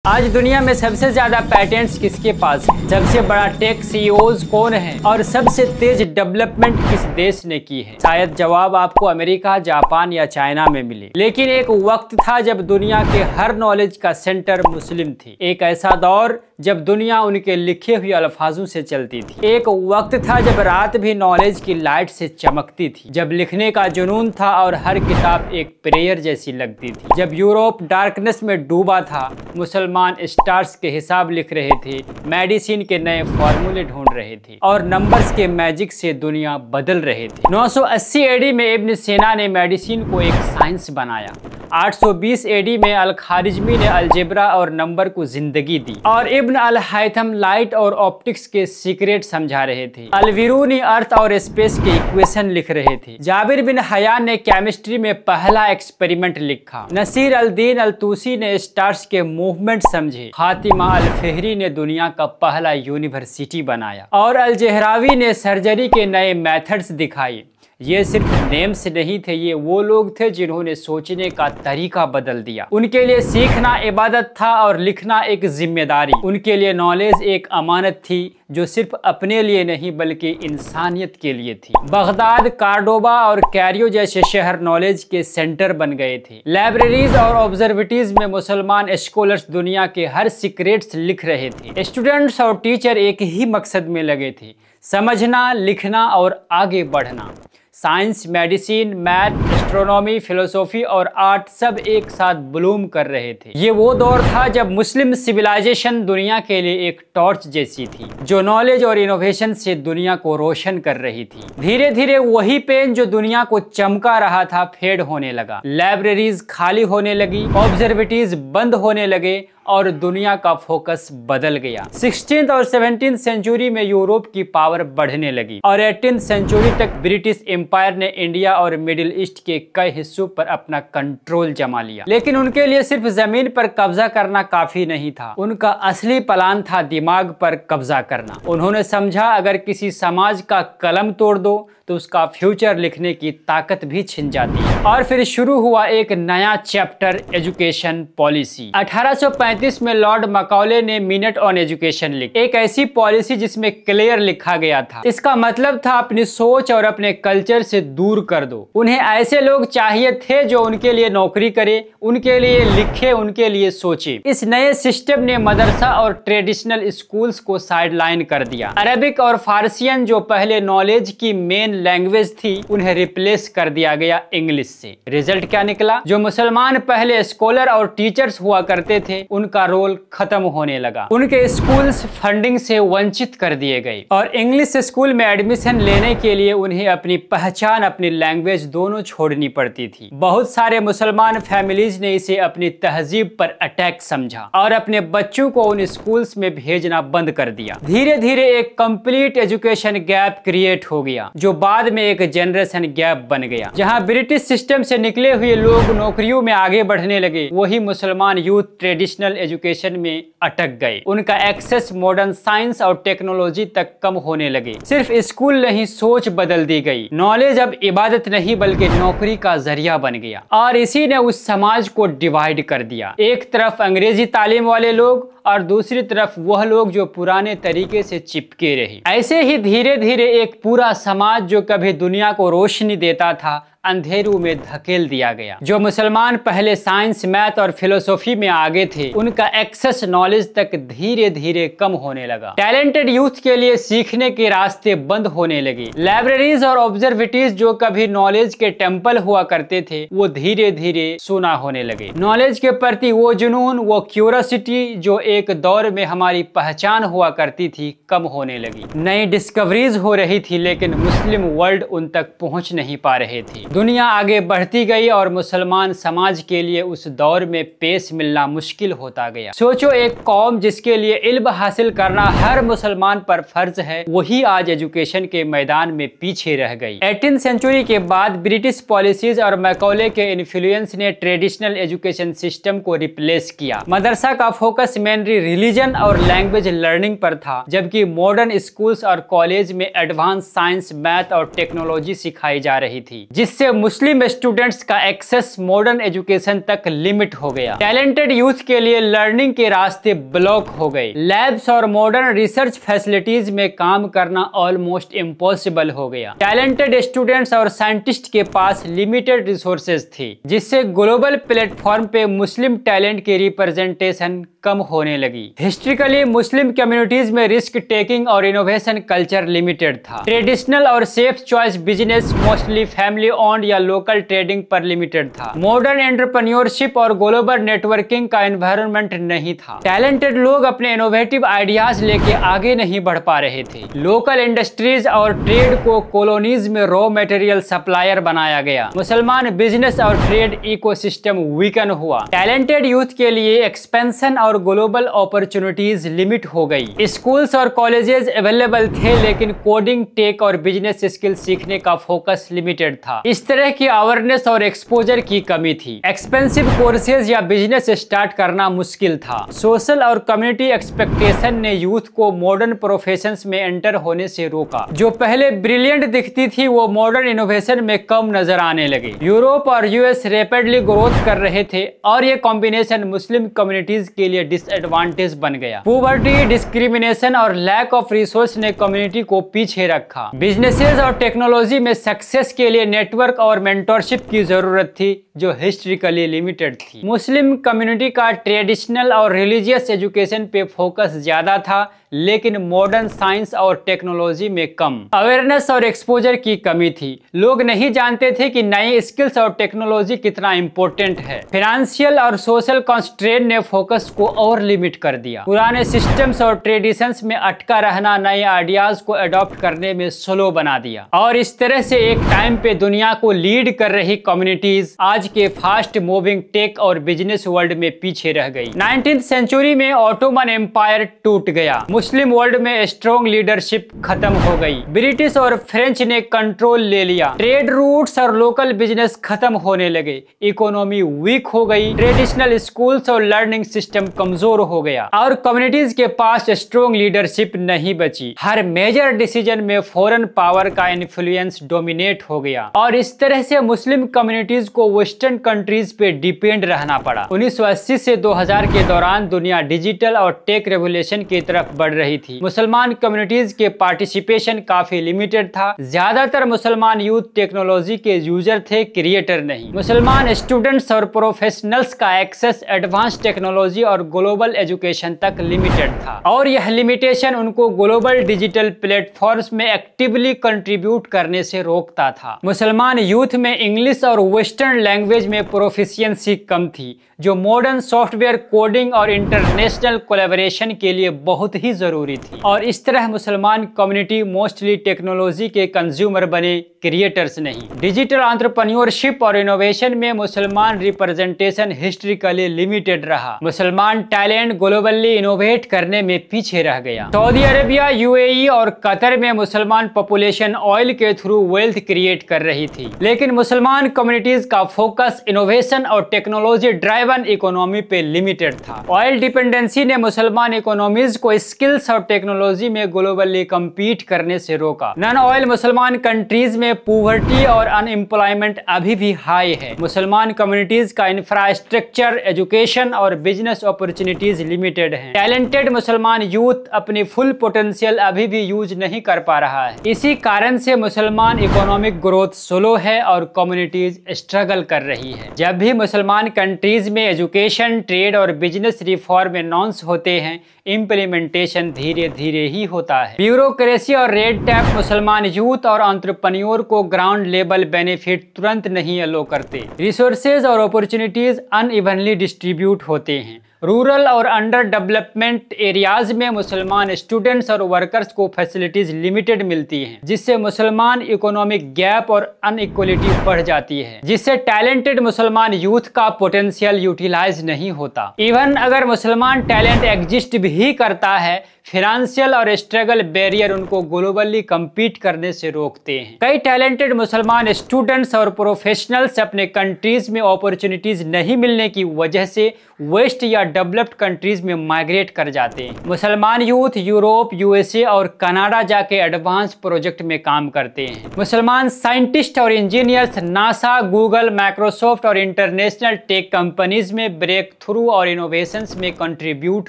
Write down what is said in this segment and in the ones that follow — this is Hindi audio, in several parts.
आज दुनिया में सबसे ज्यादा पैटेंट्स किसके पास है? सबसे बड़ा टेक सीईओज कौन है और सबसे तेज डेवलपमेंट किस देश ने की है? शायद जवाब आपको अमेरिका, जापान या चाइना में मिले। लेकिन एक वक्त था जब दुनिया के हर नॉलेज का सेंटर मुस्लिम थी। एक ऐसा दौर जब दुनिया उनके लिखे हुए अल्फाजों से चलती थी। एक वक्त था जब रात भी नॉलेज की लाइट से चमकती थी, जब लिखने का जुनून था और हर किताब एक प्रेयर जैसी लगती थी। जब यूरोप डार्कनेस में डूबा था, मुसलमान स्टार्स के हिसाब लिख रहे थे, मेडिसिन के नए फॉर्मूले ढूंढ रहे थे और नंबर्स के मैजिक से दुनिया बदल रहे थे। 980 एडी में इब्न सीना ने मेडिसिन को एक साइंस बनाया। 820 एडी में अल खारिजमी ने अलजेब्रा और नंबर को जिंदगी दी और इब्न अल हैथम लाइट और ऑप्टिक्स के सीक्रेट समझा रहे थे। अलविरूनी अर्थ और स्पेस के इक्वेशन लिख रहे थे। जाबिर बिन हयान ने केमिस्ट्री में पहला एक्सपेरिमेंट लिखा। नसीर अल दीन अल तूसी ने स्टार्स के मूवमेंट समझे। फातिमा अल फेहरी ने दुनिया का पहला यूनिवर्सिटी बनाया और अल जहरावी ने सर्जरी के नए मेथड्स दिखाए। ये सिर्फ नेम्स नहीं थे, ये वो लोग थे जिन्होंने सोचने का तरीका बदल दिया। उनके लिए सीखना इबादत था और लिखना एक जिम्मेदारी। उनके लिए नॉलेज एक अमानत थी जो सिर्फ अपने लिए नहीं बल्कि इंसानियत के लिए थी। बगदाद, कार्डोबा और कैरियो जैसे शहर नॉलेज के सेंटर बन गए थे। लाइब्रेरीज और ऑब्जर्वेटरीज में मुसलमान स्कॉलर्स दुनिया के हर सीक्रेट्स लिख रहे थे। स्टूडेंट्स और टीचर एक ही मकसद में लगे थे, समझना, लिखना और आगे बढ़ना। Science, medicine, math, astronomy, philosophy और आर्ट सब एक साथ ब्लूम कर रहे थे। ये वो दौर था जब मुस्लिम सिविलाइजेशन दुनिया के लिए एक टॉर्च जैसी थी जो नॉलेज और इनोवेशन से दुनिया को रोशन कर रही थी। धीरे धीरे वही पेन जो दुनिया को चमका रहा था फेड होने लगा। लाइब्रेरीज खाली होने लगी, ऑब्जर्वेटरीज बंद होने लगे और दुनिया का फोकस बदल गया। 16th और 17th सेंचुरी में यूरोप की पावर बढ़ने लगी और 18th सेंचुरी तक ब्रिटिश एम्पायर ने इंडिया और मिडिल ईस्ट के कई हिस्सों पर अपना कंट्रोल जमा लिया। लेकिन उनके लिए सिर्फ जमीन पर कब्जा करना काफी नहीं था, उनका असली प्लान था दिमाग पर कब्जा करना। उन्होंने समझा अगर किसी समाज का कलम तोड़ दो तो उसका फ्यूचर लिखने की ताकत भी छिन जाती है। और फिर शुरू हुआ एक नया चैप्टर, एजुकेशन पॉलिसी। 1835 में लॉर्ड मकौले ने मिनट ऑन एजुकेशन लिखी, एक ऐसी पॉलिसी जिसमें क्लियर लिखा गया था। इसका मतलब था अपनी सोच और अपने कल्चर से दूर कर दो। उन्हें ऐसे लोग चाहिए थे जो उनके लिए नौकरी करे, उनके लिए लिखे, उनके लिए सोचे। इस नए सिस्टम ने मदरसा और ट्रेडिशनल स्कूल्स को साइडलाइन कर दिया। अरबिक और फारसियन जो पहले नॉलेज की मेन लैंग्वेज थी उन्हें रिप्लेस कर दिया गया इंग्लिश से। रिजल्ट क्या निकला? जो मुसलमान पहले स्कॉलर और टीचर्स हुआ करते थे उनका रोल खत्म होने लगा। उनके स्कूल्स फंडिंग से वंचित कर दिए गए और इंग्लिश स्कूल में एडमिशन लेने के लिए उन्हें अपनी पहचान, अपनी लैंग्वेज दोनों छोड़नी पड़ती थी। बहुत सारे मुसलमान फैमिलीज ने इसे अपनी तहजीब पर अटैक समझा और अपने बच्चों को उन स्कूल्स में भेजना बंद कर दिया। धीरे धीरे एक कंप्लीट एजुकेशन गैप क्रिएट हो गया जो बाद में एक जनरेशन गैप बन गया। जहां ब्रिटिश सिस्टम से निकले हुए लोग नौकरियों में आगे बढ़ने लगे, वही मुसलमान यूथ ट्रेडिशनल एजुकेशन में अटक गए। उनका एक्सेस मॉडर्न साइंस और टेक्नोलॉजी तक कम होने लगे। सिर्फ स्कूल नहीं, सोच बदल दी गई। नॉलेज अब इबादत नहीं बल्कि नौकरी का जरिया बन गया और इसी ने उस समाज को डिवाइड कर दिया। एक तरफ अंग्रेजी तालीम वाले लोग और दूसरी तरफ वह लोग जो पुराने तरीके से चिपके रहे। ऐसे ही धीरे धीरे एक पूरा समाज जो कभी दुनिया को रोशनी देता था अंधेरों में धकेल दिया गया। जो मुसलमान पहले साइंस, मैथ और फिलोसॉफी में आगे थे उनका एक्सेस नॉलेज तक धीरे धीरे कम होने लगा। टैलेंटेड यूथ के लिए सीखने के रास्ते बंद होने लगे। लाइब्रेरीज और ऑब्जर्वेटरीज जो कभी नॉलेज के टेम्पल हुआ करते थे वो धीरे धीरे सुना होने लगे। नॉलेज के प्रति वो जुनून, वो क्यूरियोसिटी जो एक दौर में हमारी पहचान हुआ करती थी कम होने लगी। नई डिस्कवरीज हो रही थी लेकिन मुस्लिम वर्ल्ड उन तक पहुंच नहीं पा रहे थे। दुनिया आगे बढ़ती गई और मुसलमान समाज के लिए उस दौर में पेश मिलना मुश्किल होता गया। सोचो, एक कौम जिसके लिए इल्म हासिल करना हर मुसलमान पर फर्ज है, वही आज एजुकेशन के मैदान में पीछे रह गई। 18th सेंचुरी के बाद ब्रिटिश पॉलिसीज और मैकॉले के इन्फ्लुएंस ने ट्रेडिशनल एजुकेशन सिस्टम को रिप्लेस किया। मदरसा का फोकस मेनली रिलीजन और लैंग्वेज लर्निंग पर था, जबकि मॉडर्न स्कूल्स और कॉलेज में एडवांस साइंस, मैथ और टेक्नोलॉजी सिखाई जा रही थी, जिससे जिससे मुस्लिम स्टूडेंट्स का एक्सेस मॉडर्न एजुकेशन तक लिमिट हो गया। टैलेंटेड यूथ के लिए लर्निंग के रास्ते ब्लॉक हो गए। लैब्स और मॉडर्न रिसर्च फैसिलिटीज में काम करना ऑलमोस्ट इम्पॉसिबल हो गया। टैलेंटेड स्टूडेंट्स और साइंटिस्ट के पास लिमिटेड रिसोर्सेज थे, जिससे ग्लोबल प्लेटफॉर्म पे मुस्लिम टैलेंट की रिप्रेजेंटेशन कम होने लगी। हिस्ट्रिकली मुस्लिम कम्युनिटीज में रिस्क टेकिंग और इनोवेशन कल्चर लिमिटेड था। ट्रेडिशनल और safe choice business mostly family owned या लोकल ट्रेडिंग पर लिमिटेड था। मॉडर्न एंटरप्रेन्योरशिप और ग्लोबल नेटवर्किंग का एनवायरनमेंट नहीं था। टैलेंटेड लोग अपने इनोवेटिव आइडियाज लेके आगे नहीं बढ़ पा रहे थे। लोकल इंडस्ट्रीज और ट्रेड को कॉलोनीज में रॉ मटेरियल सप्लायर बनाया गया। मुसलमान बिजनेस और ट्रेड इकोसिस्टम वीकन हुआ। टैलेंटेड यूथ के लिए एक्सपेंशन और ग्लोबल अपॉर्चुनिटीज लिमिट हो गई। स्कूल्स और कॉलेजेस अवेलेबल थे, लेकिन कोडिंग, टेक और बिजनेस स्किल सीखने का फोकस लिमिटेड था। इस तरह की अवेयरनेस और एक्सपोजर की कमी थी। एक्सपेंसिव कोर्सेज या बिजनेस स्टार्ट करना मुश्किल था। सोशल और कम्युनिटी एक्सपेक्टेशन ने यूथ को मॉडर्न प्रोफेशंस में एंटर होने से रोका। जो पहले ब्रिलियंट दिखती थी, वो मॉडर्न इनोवेशन में कम नजर आने लगे। यूरोप और यूएस रैपिडली ग्रोथ कर रहे थे और ये कॉम्बिनेशन मुस्लिम कम्युनिटीज के लिए डिसएडवांटेज बन गया। पॉवर्टी, डिस्क्रिमिनेशन और लैक ऑफ रिसोर्स ने कम्युनिटी को पीछे रखा। बिजनेसेस और टेक्नोलॉजी में सक्सेस के लिए नेटवर्क और मेंटरशिप की जरूरत थी, जो हिस्ट्रिकली लिमिटेड थी। मुस्लिम कम्युनिटी का ट्रेडिशनल और रिलीजियस एजुकेशन पे फोकस ज्यादा था, लेकिन मॉडर्न साइंस और टेक्नोलॉजी में कम। अवेयरनेस और एक्सपोजर की कमी थी। लोग नहीं जानते थे कि नई स्किल्स और टेक्नोलॉजी कितना इंपॉर्टेंट है। फाइनेंशियल और सोशल कंस्ट्रेंट ने फोकस को और लिमिट कर दिया। पुराने सिस्टम्स और ट्रेडिशंस में अटका रहना नए आइडियाज को अडॉप्ट करने में स्लो बना दिया। और इस तरह से एक टाइम पे दुनिया को लीड कर रही कम्युनिटीज आज के फास्ट मूविंग टेक और बिजनेस वर्ल्ड में पीछे रह गई। 19th सेंचुरी में ऑटोमन एम्पायर टूट गया। मुस्लिम वर्ल्ड में स्ट्रॉन्ग लीडरशिप खत्म हो गई। ब्रिटिश और फ्रेंच ने कंट्रोल ले लिया। ट्रेड रूट्स और लोकल बिजनेस खत्म होने लगे। इकोनॉमी वीक हो गई। ट्रेडिशनल स्कूल्स और लर्निंग सिस्टम कमजोर हो गया और कम्युनिटीज के पास स्ट्रॉन्ग लीडरशिप नहीं बची। हर मेजर डिसीजन में फॉरेन पावर का इन्फ्लुएंस डोमिनेट हो गया और इस तरह से मुस्लिम कम्युनिटीज को वेस्टर्न कंट्रीज पे डिपेंड रहना पड़ा। 1980 से 2000 के दौरान दुनिया डिजिटल और टेक रेवोल्यूशन की तरफ बढ़ रही थी। मुसलमान कम्युनिटीज के पार्टिसिपेशन काफी लिमिटेड था। ज्यादातर मुसलमान यूथ टेक्नोलॉजी के यूजर थे, क्रिएटर नहीं। मुसलमान स्टूडेंट्स और प्रोफेशनल्स का एक्सेस एडवांस टेक्नोलॉजी और ग्लोबल एजुकेशन तक लिमिटेड था और यह लिमिटेशन उनको ग्लोबल डिजिटल प्लेटफॉर्म्स में एक्टिवली कंट्रीब्यूट करने से रोकता था। मुसलमान यूथ में इंग्लिश और वेस्टर्न लैंग्वेज में प्रोफिशिएंसी कम थी, जो मॉडर्न सॉफ्टवेयर कोडिंग और इंटरनेशनल कोलैबोरेशन के लिए बहुत ही जरूरी थी। और इस तरह मुसलमान कम्युनिटी मोस्टली टेक्नोलॉजी के कंज्यूमर बने, क्रिएटर्स नहीं। डिजिटल एंटरप्रेन्योरशिप और इनोवेशन में मुसलमान रिप्रेजेंटेशन हिस्ट्रिकली लिमिटेड रहा। मुसलमान टैलेंट ग्लोबली इनोवेट करने में पीछे रह गया। सऊदी अरेबिया, यूएई और कतर में मुसलमान पॉपुलेशन ऑयल के थ्रू वेल्थ क्रिएट कर रही थी, लेकिन मुसलमान कम्युनिटीज का फोकस इनोवेशन और टेक्नोलॉजी ड्राइवन इकोनॉमी पे लिमिटेड था। ऑयल डिपेंडेंसी ने मुसलमान इकोनॉमीज को स्किल्स और टेक्नोलॉजी में ग्लोबली कम्पीट करने से रोका। नॉन ऑयल मुसलमान कंट्रीज में पॉवर्टी और अनएम्प्लॉयमेंट अभी भी हाई है। मुसलमान कम्युनिटीज का इंफ्रास्ट्रक्चर, एजुकेशन और बिजनेस अपॉर्चुनिटीज लिमिटेड हैं। टैलेंटेड मुसलमान यूथ अपनी फुल पोटेंशियल अभी भी यूज नहीं कर पा रहा है। इसी कारण से मुसलमान इकोनॉमिक ग्रोथ स्लो है और कम्युनिटीज स्ट्रगल कर रही है। जब भी मुसलमान कंट्रीज में एजुकेशन, ट्रेड और बिजनेस रिफॉर्म अनाउंस होते हैं, इम्प्लीमेंटेशन धीरे धीरे ही होता है। ब्यूरोक्रेसी और रेड टैप मुसलमान यूथ और एंटरप्रेन्योर को ग्राउंड लेवल बेनिफिट तुरंत नहीं अलो करते। रिसोर्सेज और अपॉर्चुनिटीज अनइवनली डिस्ट्रीब्यूट होते हैं। रूरल और अंडर डेवलपमेंट एरियाज में मुसलमान स्टूडेंट्स और वर्कर्स को फैसिलिटीज लिमिटेड मिलती हैं, जिससे मुसलमान इकोनॉमिक गैप और अनइक्वलिटी बढ़ जाती है, जिससे टैलेंटेड मुसलमान यूथ का पोटेंशियल यूटिलाइज नहीं होता। इवन अगर मुसलमान टैलेंट एग्जिस्ट भी करता है, फाइनेंशियल और स्ट्रगल बैरियर उनको ग्लोबली कम्पीट करने से रोकते हैं। कई टैलेंटेड मुसलमान स्टूडेंट्स और प्रोफेशनल्स अपने कंट्रीज में अपॉर्चुनिटीज नहीं मिलने की वजह से वेस्ट या डेवलप्ड कंट्रीज में माइग्रेट कर जाते हैं। मुसलमान यूथ यूरोप, यूएसए और कनाडा जाके एडवांस प्रोजेक्ट में काम करते हैं। मुसलमान साइंटिस्ट और इंजीनियर्स नासा, गूगल, माइक्रोसॉफ्ट और इंटरनेशनल टेक कंपनीज में ब्रेक थ्रू और इनोवेशंस में कंट्रीब्यूट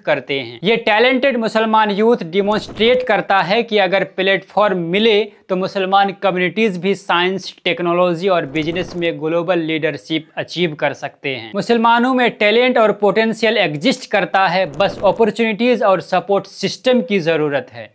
करते हैं। ये टैलेंटेड मुसलमान यूथ डिमोन्स्ट्रेट करता है कि अगर प्लेटफॉर्म मिले तो मुसलमान कम्युनिटीज भी साइंस, टेक्नोलॉजी और बिजनेस में ग्लोबल लीडरशिप अचीव कर सकते हैं। मुसलमानों में टैलेंट और पोटेंशियल एग्जिस्ट करता है, बस अपॉर्चुनिटीज और सपोर्ट सिस्टम की जरूरत है।